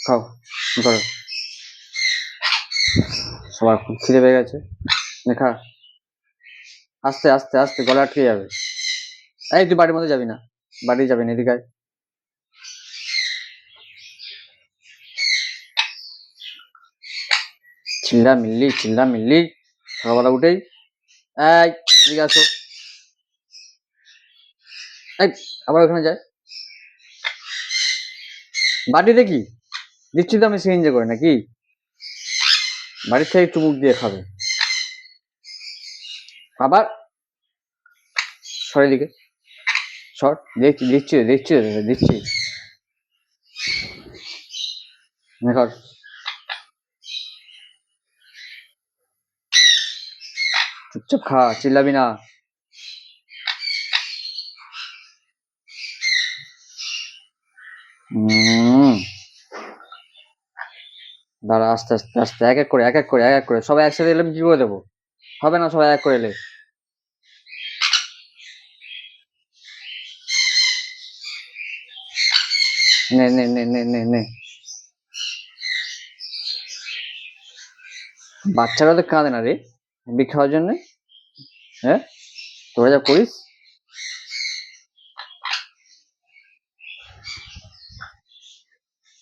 খাও করো, সবার খুব খিদে পেয়ে গেছে। খা, আস্তে আস্তে আস্তে, গলা আটকে যাবে। এই তুই বাড়ির মধ্যে যাবি না, বাড়ি যাবি না, এদিকে চিল্লা মিল্লি সকালবেলা উঠেই। এই এদিকে আসো, এই আবার ওখানে যায়। বাড়িতে কি দিচ্ছি তো আমি সিরিঞ্জে করে, নাকি বাড়ির থেকে চুমুক দিয়ে খাবে। আবার সরে দিকে সর, দিচ্ছি কর, চুপচাপ খা, চিল্লাবি না। দাঁড়া, আস্তে আস্তে আস্তে, এক এক করে সবাই একসাথে এলে কি করে দেবো, হবে না, সবাই এক করে এলে। নে নে নে নে নে নে, বাচ্চারা তো কাঁদে না রে বিগ খাওয়ার জন্য। হ্যাঁ, তোরা যা করিস।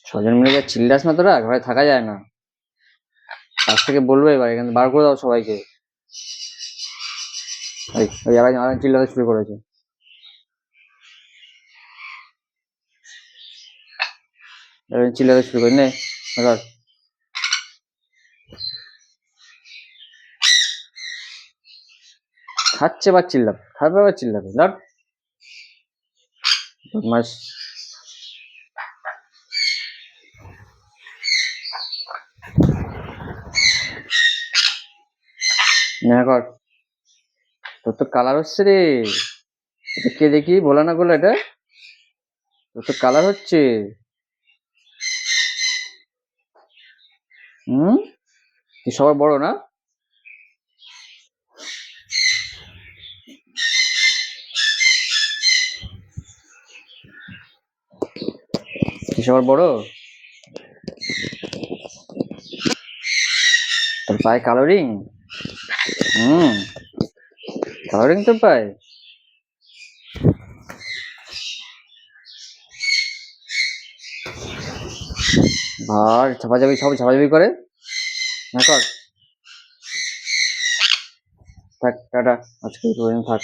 ছজন মিলে যা চিল্লাস না তোরা, ঘরে থাকা যায় না। কাছ থেকে বলবে এবার, এখানে বার করে দাও সবাইকে। ওই আর চিল্লাতে শুরু করেছে। চিল্লাতে শুরু করে নে, খাচ্ছে বা চিল্লাবে, খাবে বা চিল্লাবে, লট বদমাস। কর, তোর তো কালার হচ্ছে রে, এটা কে দেখি বলা না করলো, এটা তোর তো কালার হচ্ছে। তুই সবার বড় না? তুই সবার বড়? তোর পায়ে কালারিং? কালারিং তোর পায়ে? আর ঝাপাঝাপি, সব ঝাপাঝাপি করে না, কর। থাক, টাটা, আজকে থাক।